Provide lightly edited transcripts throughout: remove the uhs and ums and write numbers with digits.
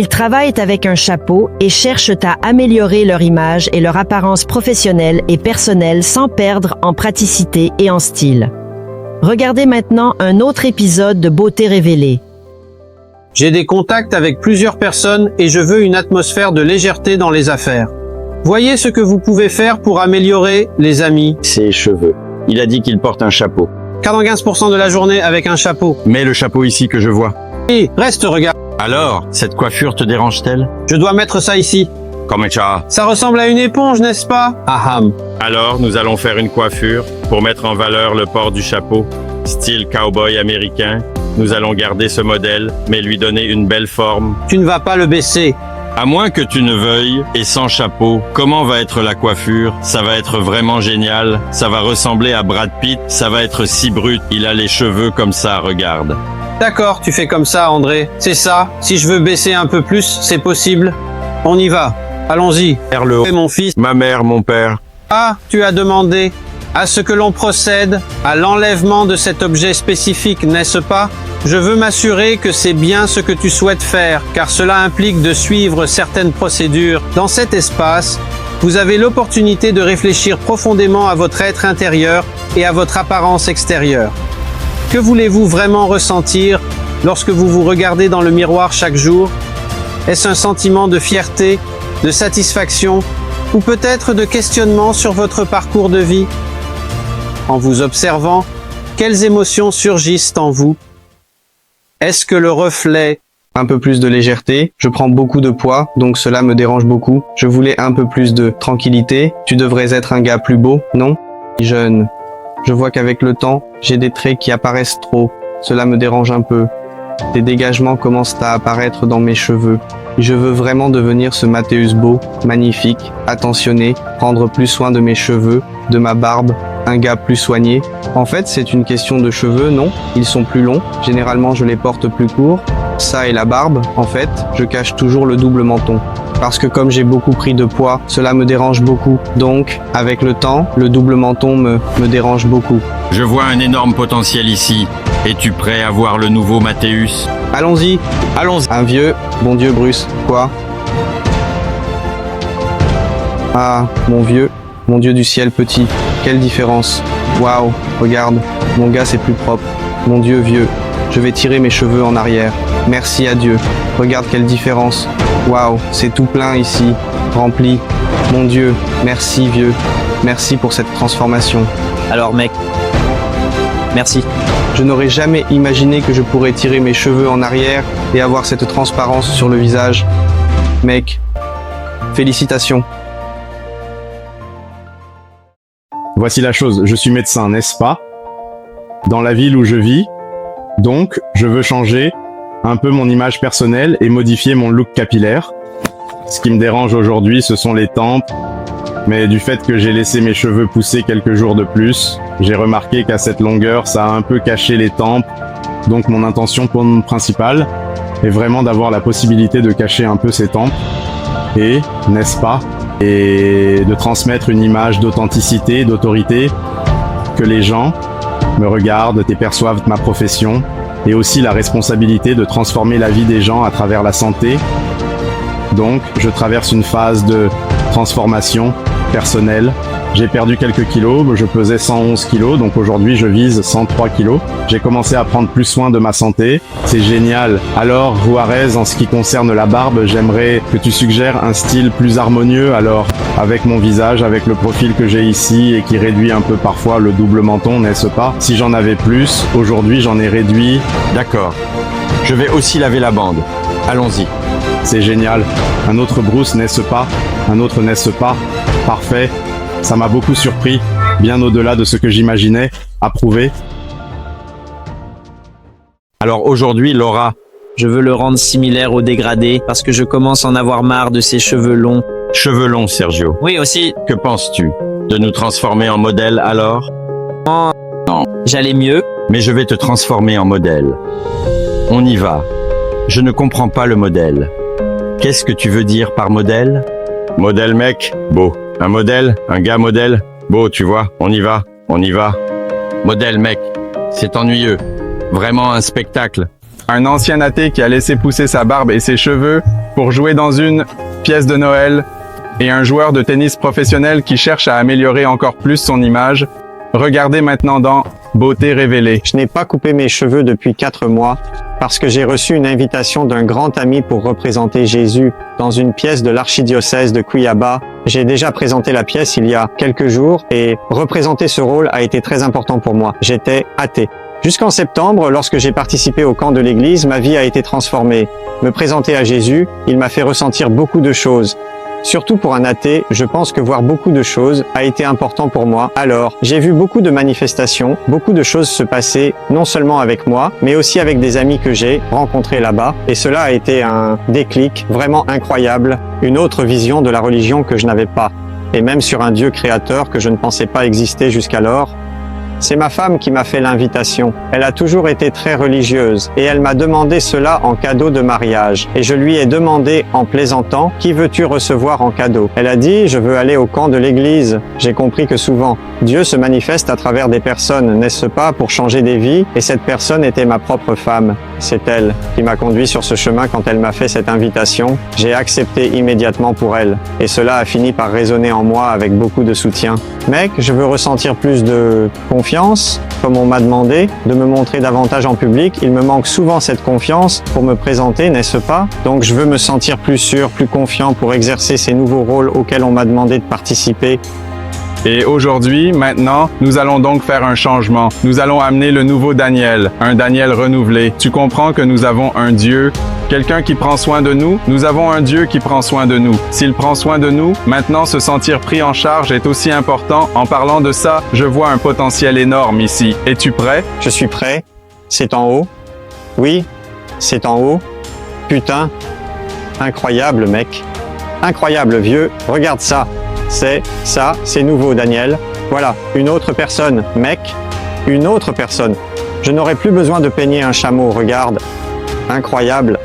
Ils travaillent avec un chapeau et cherchent à améliorer leur image et leur apparence professionnelle et personnelle sans perdre en praticité et en style. Regardez maintenant un autre épisode de Beauté révélée. J'ai des contacts avec plusieurs personnes et je veux une atmosphère de légèreté dans les affaires. Voyez ce que vous pouvez faire pour améliorer, les amis. Ses cheveux. Il a dit qu'il porte un chapeau. 95% de la journée avec un chapeau. Mets le chapeau ici que je vois. Oui, reste, regarde. Alors, cette coiffure te dérange-t-elle? Je dois mettre ça ici. Comme ça. Ça ressemble à une éponge, n'est-ce pas? Aham. Alors, nous allons faire une coiffure pour mettre en valeur le port du chapeau. Style cowboy américain. Nous allons garder ce modèle, mais lui donner une belle forme. Tu ne vas pas le baisser. À moins que tu ne veuilles, et sans chapeau, comment va être la coiffure? Ça va être vraiment génial. Ça va ressembler à Brad Pitt. Ça va être si brut. Il a les cheveux comme ça, regarde. D'accord, tu fais comme ça, André. C'est ça. Si je veux baisser un peu plus, c'est possible. On y va. Allons-y. Vers le haut. Et mon fils. Ma mère, mon père. Ah, tu as demandé à ce que l'on procède à l'enlèvement de cet objet spécifique, n'est-ce pas? Je veux m'assurer que c'est bien ce que tu souhaites faire, car cela implique de suivre certaines procédures. Dans cet espace, vous avez l'opportunité de réfléchir profondément à votre être intérieur et à votre apparence extérieure. Que voulez-vous vraiment ressentir lorsque vous vous regardez dans le miroir chaque jour? Est-ce un sentiment de fierté, de satisfaction ou peut-être de questionnement sur votre parcours de vie? En vous observant, quelles émotions surgissent en vous? Est-ce que le reflet... Un peu plus de légèreté, je prends beaucoup de poids, donc cela me dérange beaucoup. Je voulais un peu plus de tranquillité, tu devrais être un gars plus beau, non? Jeune. Je vois qu'avec le temps, j'ai des traits qui apparaissent trop, cela me dérange un peu. Des dégagements commencent à apparaître dans mes cheveux. Je veux vraiment devenir ce Mathéus beau, magnifique, attentionné, prendre plus soin de mes cheveux, de ma barbe, un gars plus soigné. En fait, c'est une question de cheveux, non? Ils sont plus longs, généralement je les porte plus courts. Ça et la barbe, en fait, je cache toujours le double menton. Parce que comme j'ai beaucoup pris de poids, cela me dérange beaucoup. Donc, avec le temps, le double menton me dérange beaucoup. Je vois un énorme potentiel ici. Es-tu prêt à voir le nouveau Mathéus? Allons-y, allons-y. Un vieux, bon Dieu Bruce, quoi? Ah, mon vieux, mon Dieu du ciel petit, quelle différence. Waouh, regarde, mon gars c'est plus propre. Mon Dieu vieux, je vais tirer mes cheveux en arrière. Merci à Dieu, regarde quelle différence. Waouh, c'est tout plein ici, rempli. Mon Dieu, merci vieux, merci pour cette transformation. Alors mec, merci. Je n'aurais jamais imaginé que je pourrais tirer mes cheveux en arrière et avoir cette transparence sur le visage. Mec, félicitations. Voici la chose, je suis médecin, n'est-ce pas? Dans la ville où je vis, donc je veux changer un peu mon image personnelle et modifier mon look capillaire. Ce qui me dérange aujourd'hui, ce sont les tempes, mais du fait que j'ai laissé mes cheveux pousser quelques jours de plus, j'ai remarqué qu'à cette longueur, ça a un peu caché les tempes. Donc mon intention principale est vraiment d'avoir la possibilité de cacher un peu ces tempes et, n'est-ce pas, et de transmettre une image d'authenticité, d'autorité, que les gens me regardent et perçoivent ma profession, et aussi la responsabilité de transformer la vie des gens à travers la santé. Donc, je traverse une phase de transformation personnelle. J'ai perdu quelques kilos, je pesais 111 kilos, donc aujourd'hui je vise 103 kilos. J'ai commencé à prendre plus soin de ma santé, c'est génial. Alors, Juarez, en ce qui concerne la barbe, j'aimerais que tu suggères un style plus harmonieux, alors, avec mon visage, avec le profil que j'ai ici et qui réduit un peu parfois le double menton, n'est-ce pas? Si j'en avais plus, aujourd'hui j'en ai réduit. D'accord. Je vais aussi laver la bande. Allons-y. C'est génial. Un autre Bruce, n'est-ce pas? Un autre, n'est-ce pas? Parfait. Ça m'a beaucoup surpris, bien au-delà de ce que j'imaginais. Approuvé. Alors aujourd'hui, Laura, Je veux le rendre similaire au dégradé parce que je commence à en avoir marre de ses cheveux longs. cheveux longs, Sergio. Oui aussi, Que penses-tu? De nous transformer en modèle alors? j'allais mieux. Mais je vais te transformer en modèle. On y va. Je ne comprends pas le modèle. Qu'est-ce que tu veux dire par modèle? Modèle mec, beau. Un modèle, un gars modèle, beau, tu vois, on y va, on y va. Modèle mec, c'est ennuyeux. Vraiment un spectacle. Un ancien athée qui a laissé pousser sa barbe et ses cheveux pour jouer dans une pièce de Noël et un joueur de tennis professionnel qui cherche à améliorer encore plus son image. Regardez maintenant dans Beauté révélée. Je n'ai pas coupé mes cheveux depuis 4 mois parce que j'ai reçu une invitation d'un grand ami pour représenter Jésus dans une pièce de l'archidiocèse de Cuiabá. J'ai déjà présenté la pièce il y a quelques jours et représenter ce rôle a été très important pour moi. J'étais athée. Jusqu'en septembre, lorsque j'ai participé au camp de l'église, ma vie a été transformée. Me présenter à Jésus, il m'a fait ressentir beaucoup de choses. Surtout pour un athée, je pense que voir beaucoup de choses a été important pour moi. Alors, j'ai vu beaucoup de manifestations, beaucoup de choses se passer, non seulement avec moi, mais aussi avec des amis que j'ai rencontrés là-bas. Et cela a été un déclic vraiment incroyable, une autre vision de la religion que je n'avais pas. Et même sur un Dieu créateur que je ne pensais pas exister jusqu'alors. C'est ma femme qui m'a fait l'invitation. Elle a toujours été très religieuse et elle m'a demandé cela en cadeau de mariage. Et je lui ai demandé en plaisantant, qui veux-tu recevoir en cadeau? Elle a dit, je veux aller au camp de l'église. J'ai compris que souvent, Dieu se manifeste à travers des personnes, n'est-ce pas, pour changer des vies? Et cette personne était ma propre femme. C'est elle qui m'a conduit sur ce chemin quand elle m'a fait cette invitation. J'ai accepté immédiatement pour elle. Et cela a fini par résonner en moi avec beaucoup de soutien. Mec, je veux ressentir plus de confiance, comme on m'a demandé, de me montrer davantage en public. Il me manque souvent cette confiance pour me présenter, n'est-ce pas? Donc je veux me sentir plus sûr, plus confiant pour exercer ces nouveaux rôles auxquels on m'a demandé de participer. Et aujourd'hui, maintenant, nous allons donc faire un changement. Nous allons amener le nouveau Daniel, un Daniel renouvelé. Tu comprends que nous avons un Dieu, quelqu'un qui prend soin de nous. Nous avons un Dieu qui prend soin de nous. S'il prend soin de nous, maintenant se sentir pris en charge est aussi important. En parlant de ça, je vois un potentiel énorme ici. Es-tu prêt? Je suis prêt. C'est en haut. Oui, c'est en haut. Putain. Incroyable, mec. Incroyable, vieux. Regarde ça. C'est nouveau, Daniel. Voilà, une autre personne, mec. Une autre personne. Je n'aurai plus besoin de peigner un chameau, regarde. Incroyable.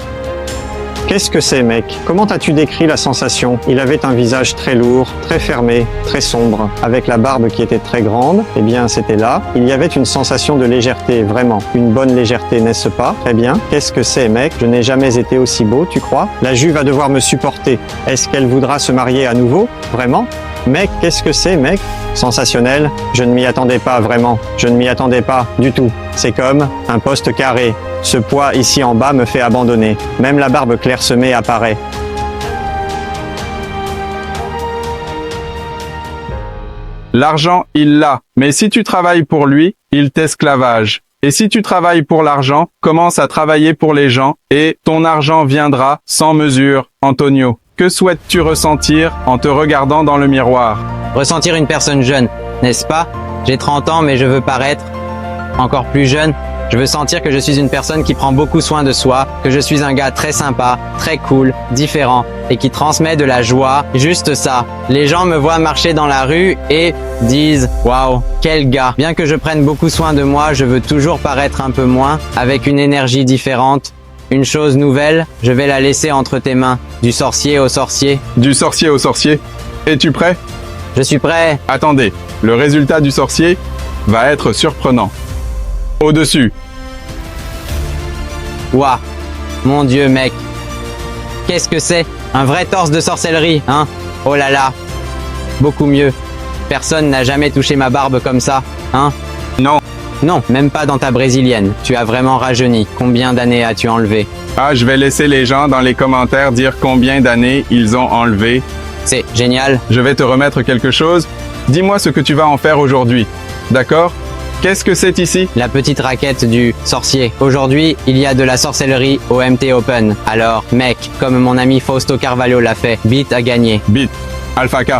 Qu'est-ce que c'est, mec? Comment as-tu décrit la sensation? Il avait un visage très lourd, très fermé, très sombre, avec la barbe qui était très grande. Eh bien, c'était là. Il y avait une sensation de légèreté, vraiment. Une bonne légèreté, n'est-ce pas? Très bien. Qu'est-ce que c'est, mec? Je n'ai jamais été aussi beau, tu crois? La Juve va devoir me supporter. Est-ce qu'elle voudra se marier à nouveau? Vraiment? Mec, qu'est-ce que c'est, mec? Sensationnel. Je ne m'y attendais pas, vraiment. Je ne m'y attendais pas du tout. C'est comme un poste carré. Ce poids ici en bas me fait abandonner. Même la barbe clairsemée apparaît. L'argent, il l'a. Mais si tu travailles pour lui, il t'esclavage. Et si tu travailles pour l'argent, commence à travailler pour les gens et ton argent viendra sans mesure. Antonio, que souhaites-tu ressentir en te regardant dans le miroir? Ressentir une personne jeune, n'est-ce pas? J'ai 30 ans mais je veux paraître encore plus jeune. Je veux sentir que je suis une personne qui prend beaucoup soin de soi, que je suis un gars très sympa, très cool, différent et qui transmet de la joie. Juste ça. Les gens me voient marcher dans la rue et disent « Waouh, quel gars !» Bien que je prenne beaucoup soin de moi, je veux toujours paraître un peu moins, avec une énergie différente. Une chose nouvelle, je vais la laisser entre tes mains. Du sorcier au sorcier. Du sorcier au sorcier. Es-tu prêt? Je suis prêt. Attendez, le résultat du sorcier va être surprenant. Au-dessus. Ouah, mon Dieu, mec. Qu'est-ce que c'est? Un vrai torse de sorcellerie, hein? Oh là là. Beaucoup mieux. Personne n'a jamais touché ma barbe comme ça, hein? Non. Non, même pas dans ta brésilienne. Tu as vraiment rajeuni. Combien d'années as-tu enlevé? Ah, je vais laisser les gens dans les commentaires dire combien d'années ils ont enlevé. C'est génial. Je vais te remettre quelque chose. Dis-moi ce que tu vas en faire aujourd'hui. D'accord? Qu'est-ce que c'est ici? La petite raquette du sorcier. Aujourd'hui, il y a de la sorcellerie au MT Open. Alors, mec, comme mon ami Fausto Carvalho l'a fait, Beat a gagné. Beat. Alpha K.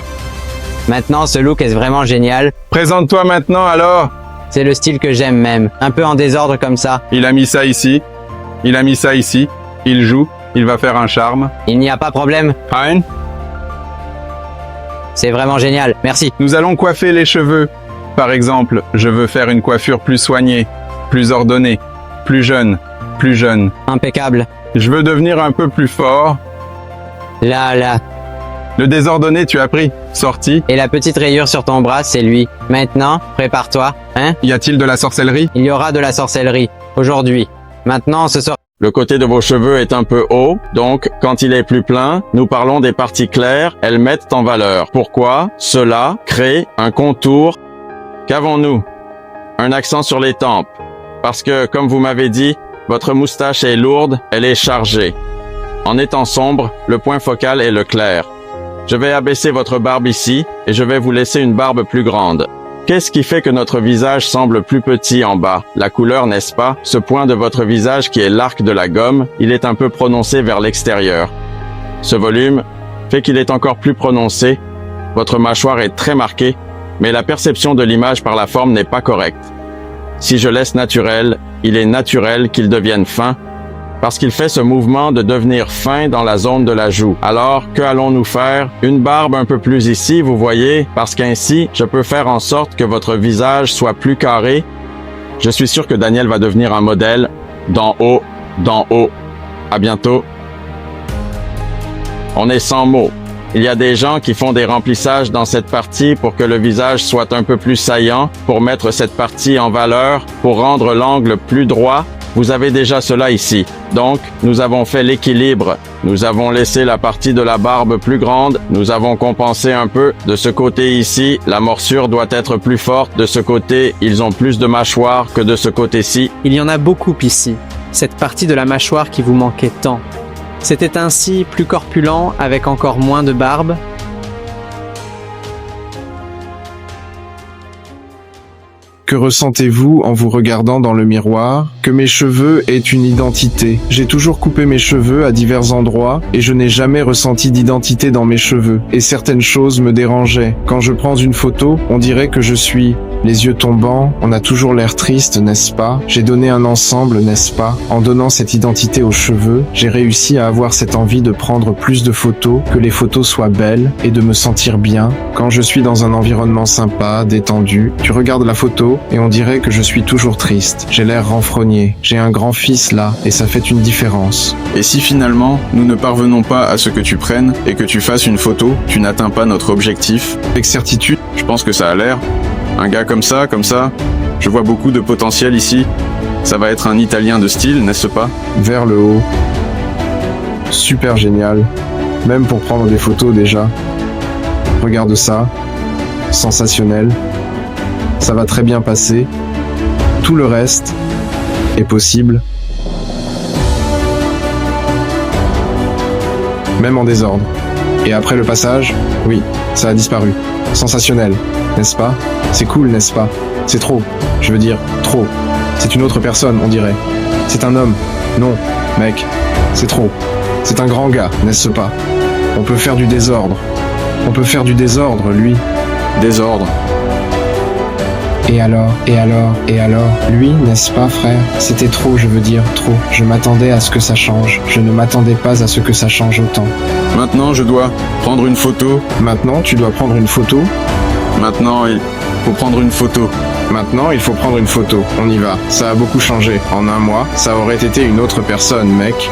Maintenant, ce look est vraiment génial. Présente-toi maintenant alors. C'est le style que j'aime même. Un peu en désordre comme ça. Il a mis ça ici. Il a mis ça ici. Il joue. Il va faire un charme. Il n'y a pas de problème. Hein? C'est vraiment génial. Merci. Nous allons coiffer les cheveux. Par exemple, je veux faire une coiffure plus soignée, plus ordonnée, plus jeune, plus jeune. Impeccable. Je veux devenir un peu plus fort. Là. Le désordonné, tu as pris. Sorti. Et la petite rayure sur ton bras, c'est lui. Maintenant, prépare-toi. Hein? Y a-t-il de la sorcellerie? Il y aura de la sorcellerie. Aujourd'hui. Maintenant, ce soir. Le côté de vos cheveux est un peu haut, donc quand il est plus plein, nous parlons des parties claires, elles mettent en valeur. Pourquoi? Cela crée un contour. Qu'avons-nous? Un accent sur les tempes. Parce que, comme vous m'avez dit, votre moustache est lourde, elle est chargée. En étant sombre, le point focal est le clair. Je vais abaisser votre barbe ici et je vais vous laisser une barbe plus grande. Qu'est-ce qui fait que notre visage semble plus petit en bas? La couleur, n'est-ce pas? Ce point de votre visage qui est l'arc de la gomme, il est un peu prononcé vers l'extérieur. Ce volume fait qu'il est encore plus prononcé. Votre mâchoire est très marquée, mais la perception de l'image par la forme n'est pas correcte. Si je laisse naturel, il est naturel qu'il devienne fin, parce qu'il fait ce mouvement de devenir fin dans la zone de la joue. Alors, que allons-nous faire? Une barbe un peu plus ici, vous voyez, parce qu'ainsi, je peux faire en sorte que votre visage soit plus carré. Je suis sûr que Daniel va devenir un modèle d'en haut, d'en haut. À bientôt. On est sans mots. Il y a des gens qui font des remplissages dans cette partie pour que le visage soit un peu plus saillant, pour mettre cette partie en valeur, pour rendre l'angle plus droit. Vous avez déjà cela ici. Donc, nous avons fait l'équilibre. Nous avons laissé la partie de la barbe plus grande. Nous avons compensé un peu. De ce côté ici, la morsure doit être plus forte. De ce côté, ils ont plus de mâchoire que de ce côté-ci. Il y en a beaucoup ici. Cette partie de la mâchoire qui vous manquait tant. C'était ainsi plus corpulent avec encore moins de barbe. Que ressentez-vous en vous regardant dans le miroir? Que mes cheveux aient une identité. J'ai toujours coupé mes cheveux à divers endroits et je n'ai jamais ressenti d'identité dans mes cheveux. Et certaines choses me dérangeaient. Quand je prends une photo, on dirait que je suis les yeux tombants, on a toujours l'air triste, n'est-ce pas? J'ai donné un ensemble, n'est-ce pas? En donnant cette identité aux cheveux, j'ai réussi à avoir cette envie de prendre plus de photos, que les photos soient belles et de me sentir bien. Quand je suis dans un environnement sympa, détendu, tu regardes la photo et on dirait que je suis toujours triste. J'ai l'air renfrogné. J'ai un grand-fils là et ça fait une différence. Et si finalement, nous ne parvenons pas à ce que tu prennes et que tu fasses une photo, tu n'atteins pas notre objectif? Avec certitude, Je pense que ça a l'air. Un gars comme ça, je vois beaucoup de potentiel ici. Ça va être un Italien de style, n'est-ce pas? vers le haut. Super génial. Même pour prendre des photos déjà. Regarde ça. Sensationnel. Ça va très bien passer. Tout le reste est possible. Même en désordre. Et après le passage, oui, ça a disparu. Sensationnel, n'est-ce pas? C'est cool, n'est-ce pas? C'est trop. Je veux dire, trop. C'est une autre personne, on dirait. C'est un homme. Non, mec, c'est trop. C'est un grand gars, n'est-ce pas? On peut faire du désordre. On peut faire du désordre, lui. Désordre. Et alors, lui, n'est-ce pas, frère? C'était trop, je veux dire, trop. Je m'attendais à ce que ça change. Je ne m'attendais pas à ce que ça change autant. Maintenant, je dois prendre une photo. Maintenant, tu dois prendre une photo? Maintenant, il faut prendre une photo. Maintenant, il faut prendre une photo. On y va. Ça a beaucoup changé. En un mois, ça aurait été une autre personne, mec.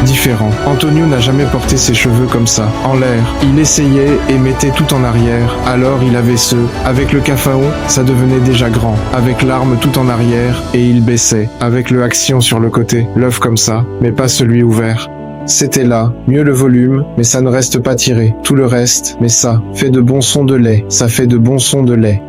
Différent. Antonio n'a jamais porté ses cheveux comme ça, en l'air. Il essayait et mettait tout en arrière. Alors il avait avec le cafao, ça devenait déjà grand. Avec l'arme tout en arrière et il baissait. Avec le action sur le côté. L'œuf comme ça, mais pas celui ouvert. C'était là, mieux le volume, mais ça ne reste pas tiré. Tout le reste, mais ça fait de bons sons de lait. Ça fait de bons sons de lait.